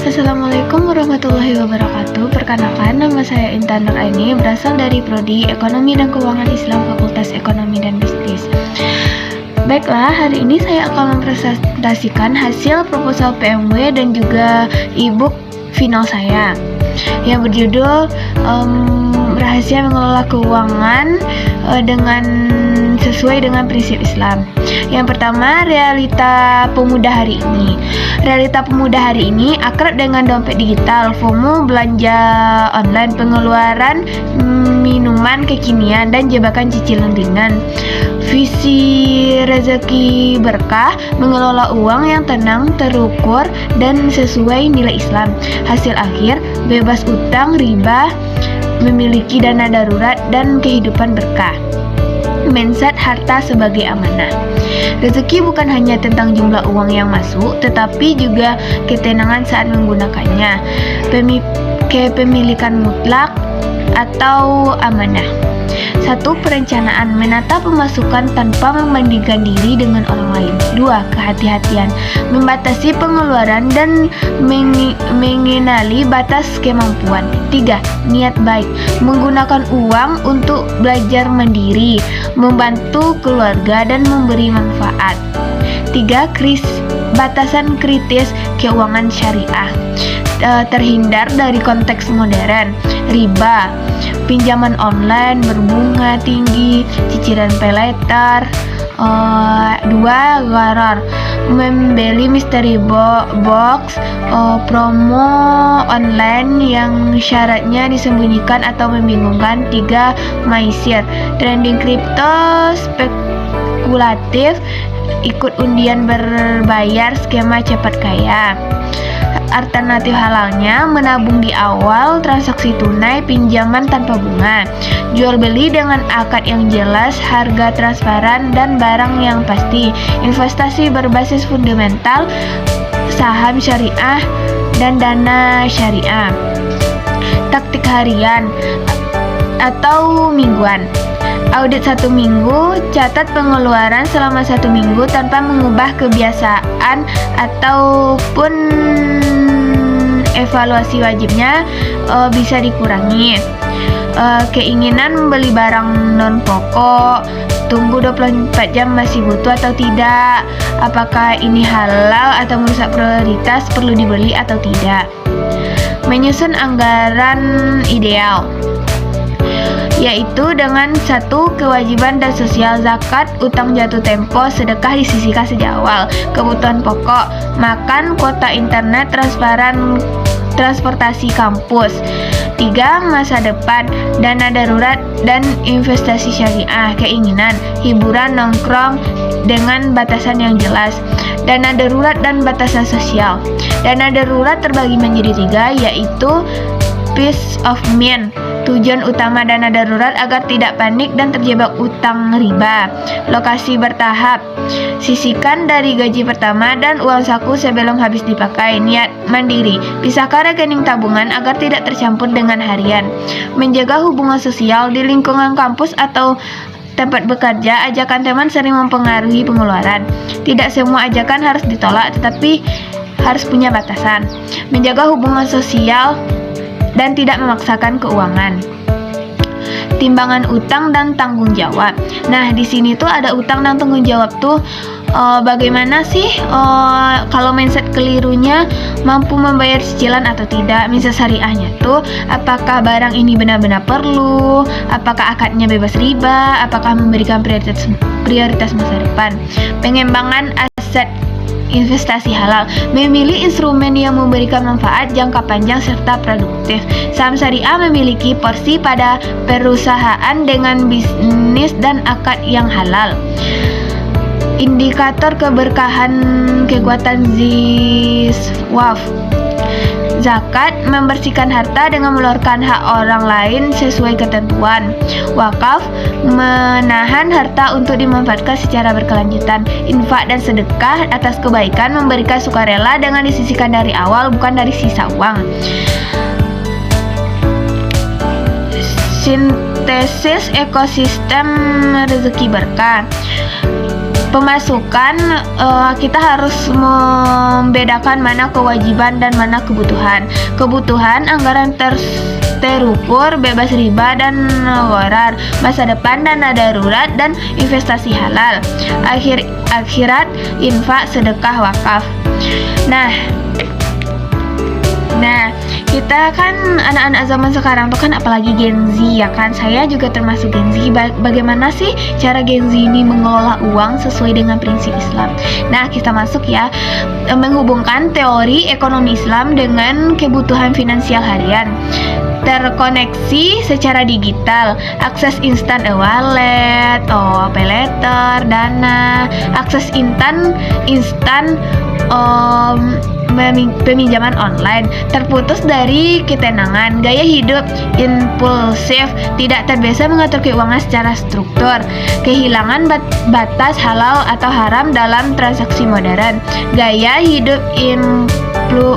Assalamualaikum warahmatullahi wabarakatuh. Perkenalkan, nama saya Intan Nuraini, berasal dari Prodi Ekonomi dan Keuangan Islam Fakultas Ekonomi dan Bisnis. Baiklah, hari ini saya akan mempresentasikan hasil proposal PMW dan juga e-book final saya yang berjudul Rahasia Mengelola Keuangan dengan sesuai dengan prinsip Islam. Yang pertama, realita pemuda hari ini. Realita pemuda hari ini akrab dengan dompet digital, FOMO, belanja online, pengeluaran minuman kekinian, dan jebakan cicilan ringan. Visi rezeki berkah, mengelola uang yang tenang, terukur, dan sesuai nilai Islam. Hasil akhir, bebas utang, riba, memiliki dana darurat, dan kehidupan berkah. Mindset harta sebagai amanah. Rezeki bukan hanya tentang jumlah uang yang masuk, tetapi juga ketenangan saat menggunakannya. Kepemilikan mutlak atau amanah. 1. Perencanaan, menata pemasukan tanpa membandingkan diri dengan orang lain. 2. Kehati-hatian, membatasi pengeluaran dan mengenali batas kemampuan. 3. Niat baik, menggunakan uang untuk belajar mandiri, membantu keluarga, dan memberi manfaat. 3. Batasan kritis keuangan syariah, terhindar dari konteks modern, riba, pinjaman online berbunga tinggi, cicilan pay later. 2. Gharar, membeli mystery box, promo online yang syaratnya disembunyikan atau membingungkan. 3. Maisir, trending kripto, spekulatif, ikut undian berbayar, skema cepat kaya. Alternatif halalnya, menabung di awal, transaksi tunai, pinjaman tanpa bunga, jual beli dengan akad yang jelas, harga transparan, dan barang yang pasti, investasi berbasis fundamental, saham syariah, dan dana syariah. Taktik harian atau mingguan. Audit 1 minggu, catat pengeluaran selama 1 minggu tanpa mengubah kebiasaan ataupun evaluasi wajibnya bisa dikurangi. Keinginan membeli barang non pokok, tunggu 24 jam masih butuh atau tidak, apakah ini halal atau merusak prioritas, perlu dibeli atau tidak. Menyusun anggaran ideal, yaitu dengan 1. Kewajiban dan sosial, zakat, utang jatuh tempo, sedekah disisihkan sejak awal. Kebutuhan pokok, makan, kuota internet, transportasi kampus. 3. Masa depan, dana darurat dan investasi syariah. Keinginan, hiburan, nongkrong dengan batasan yang jelas. Dana darurat dan batasan sosial. Dana darurat terbagi menjadi 3, yaitu peace of mind, tujuan utama dana darurat agar tidak panik dan terjebak utang riba. Lokasi bertahap, sisihkan dari gaji pertama dan uang saku sebelum habis dipakai. Niat mandiri, pisahkan rekening tabungan agar tidak tercampur dengan harian. Menjaga hubungan sosial di lingkungan kampus atau tempat bekerja, ajakan teman sering mempengaruhi pengeluaran. Tidak semua ajakan harus ditolak, tetapi harus punya batasan. Menjaga hubungan sosial dan tidak memaksakan keuangan. Timbangan utang dan tanggung jawab. Nah, di sini tuh ada utang dan tanggung jawab tuh bagaimana sih kalau mindset kelirunya, mampu membayar cicilan atau tidak. Mindset syariahnya tuh, apakah barang ini benar-benar perlu, apakah akadnya bebas riba, apakah memberikan prioritas masa depan. Pengembangan aset, investasi halal, memilih instrumen yang memberikan manfaat jangka panjang serta produktif. Saham syariah memiliki porsi pada perusahaan dengan bisnis dan akad yang halal. Indikator keberkahan, kekuatan ziswaf. Zakat, membersihkan harta dengan mengeluarkan hak orang lain sesuai ketentuan. Wakaf, menahan harta untuk dimanfaatkan secara berkelanjutan. Infak dan sedekah atas kebaikan, memberikan sukarela dengan disisihkan dari awal, bukan dari sisa uang. Sintesis ekosistem rezeki berkah. Pemasukan, kita harus membedakan mana kewajiban dan mana kebutuhan. Kebutuhan anggaran terukur, bebas riba dan gharar, masa depan, dana darurat dan investasi halal, akhirat, infak, sedekah, wakaf. Nah, kita kan anak-anak zaman sekarang tuh kan, apalagi Gen Z ya kan. Saya juga termasuk Gen Z. Bagaimana sih cara Gen Z ini mengelola uang sesuai dengan prinsip Islam? Nah, kita masuk ya, menghubungkan teori ekonomi Islam dengan kebutuhan finansial harian. Terkoneksi secara digital, akses instan e-wallet, pay letter, dana, akses instan peminjaman online, terputus dari ketenangan, gaya hidup impulsif, tidak terbiasa mengatur keuangan secara struktur, kehilangan batas halal atau haram dalam transaksi modern, gaya hidup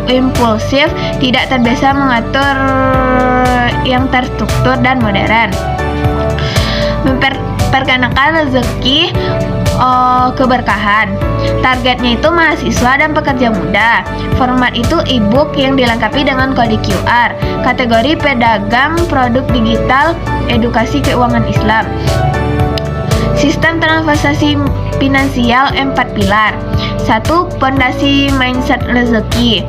impulsif, tidak terbiasa mengatur yang terstruktur dan modern, memperkenalkan rezeki keberkahan. Targetnya itu mahasiswa dan pekerja muda. Format itu e-book yang dilengkapi dengan kode QR. Kategori pedagang produk digital edukasi keuangan Islam. Sistem transaksi finansial 4 pilar. 1. Pondasi mindset rezeki.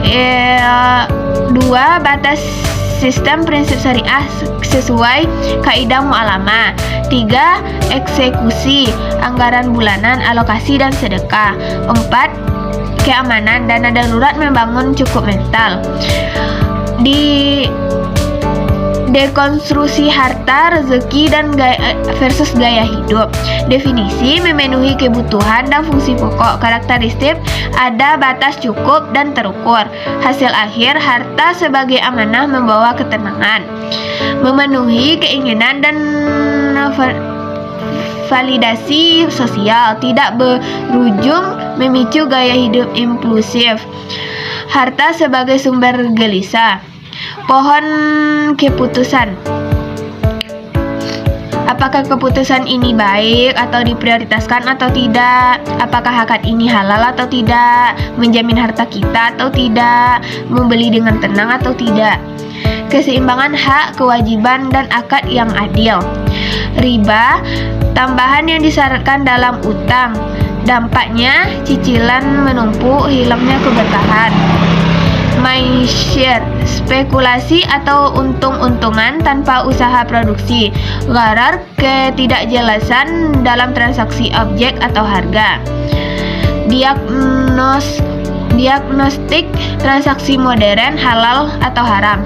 2. Batas sistem prinsip syariah sesuai kaidah mu'alamah. 3. Eksekusi anggaran bulanan, alokasi dan sedekah. 4. Keamanan, dana darurat, membangun cukup mental. Dekonstruksi harta, rezeki, dan versus gaya hidup. Definisi: memenuhi kebutuhan dan fungsi pokok. Karakteristik: ada batas cukup dan terukur. Hasil akhir: harta sebagai amanah membawa ketenangan. Memenuhi keinginan dan validasi sosial, tidak berujung memicu gaya hidup impulsif. Harta sebagai sumber gelisah. Pohon keputusan. Apakah keputusan ini baik atau diprioritaskan atau tidak? Apakah akad ini halal atau tidak? Menjamin harta kita atau tidak? Membeli dengan tenang atau tidak? Keseimbangan hak, kewajiban, dan akad yang adil. Riba, tambahan yang disyaratkan dalam utang. Dampaknya cicilan menumpuk, hilangnya keberkahan. Maisir, spekulasi atau untung-untungan tanpa usaha produksi. Gharar, ketidakjelasan dalam transaksi objek atau harga. Diagnostik transaksi modern, halal atau haram.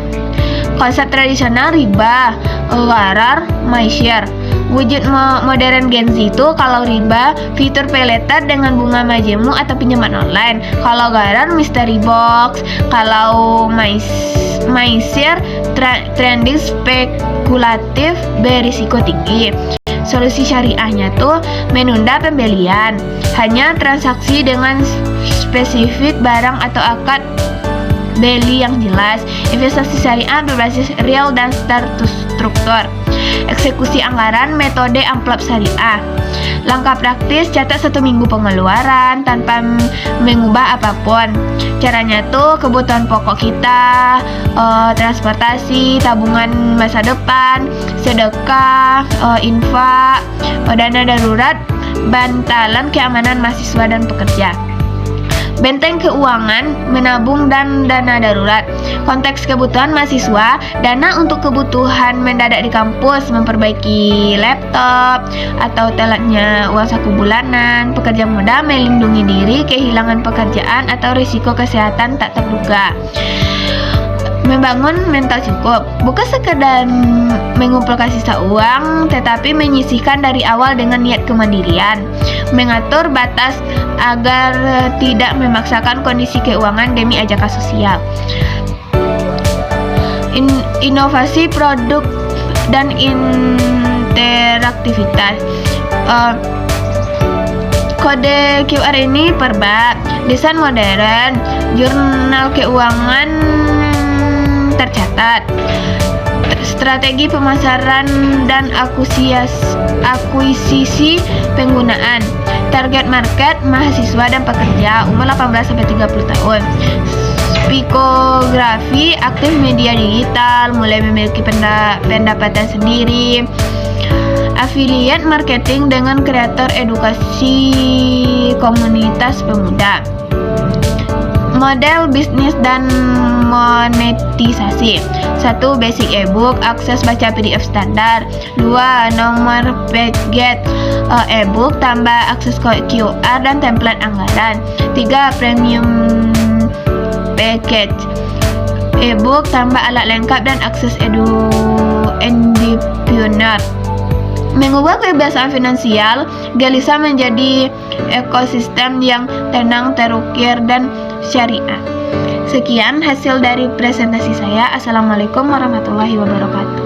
Konsep tradisional: riba, gharar, maisir. Wujud modern Gen Z itu, kalau riba, fitur pay letter dengan bunga majemuk atau pinjaman online. Kalau gharar, mystery box. Kalau maisir, trending spekulatif berisiko tinggi. Solusi syariahnya tuh menunda pembelian, hanya transaksi dengan spesifik barang atau akad beli yang jelas. Investasi syariah berbasis real dan terstruktur. Eksekusi anggaran, metode amplop syariah. Langkah praktis: catat 1 minggu pengeluaran tanpa mengubah apapun. Caranya tuh kebutuhan pokok kita, transportasi, tabungan masa depan, sedekah, infak, dana darurat, bantalan keamanan mahasiswa dan pekerja. Benteng keuangan, menabung, dan dana darurat. Konteks kebutuhan mahasiswa: dana untuk kebutuhan mendadak di kampus, memperbaiki laptop, atau telatnya uang saku bulanan. Pekerja muda: melindungi diri, kehilangan pekerjaan, atau risiko kesehatan tak terduga. Membangun mental cukup, bukan sekedar mengumpulkan sisa uang, tetapi menyisihkan dari awal dengan niat kemandirian. Mengatur batas agar tidak memaksakan kondisi keuangan demi ajakan sosial. Inovasi produk dan interaktivitas. Kode QR ini per bab, desain modern, jurnal keuangan tercatat, Strategi pemasaran dan akuisisi penggunaan. Target market mahasiswa dan pekerja umur 18-30 tahun. Psikografi, aktif media digital, mulai memiliki pendapatan sendiri. Affiliate marketing dengan kreator edukasi komunitas pemuda. Model bisnis dan monetisasi. 1. Basic ebook, akses baca PDF standar. 2. Nomor paket ebook, tambah akses QR dan template anggaran. 3. Premium package ebook, tambah alat lengkap dan akses entrepreneur. Mengubah kebiasaan finansial Gelisa menjadi ekosistem yang tenang, terukir, dan syariah. Sekian hasil dari presentasi saya. Assalamualaikum warahmatullahi wabarakatuh.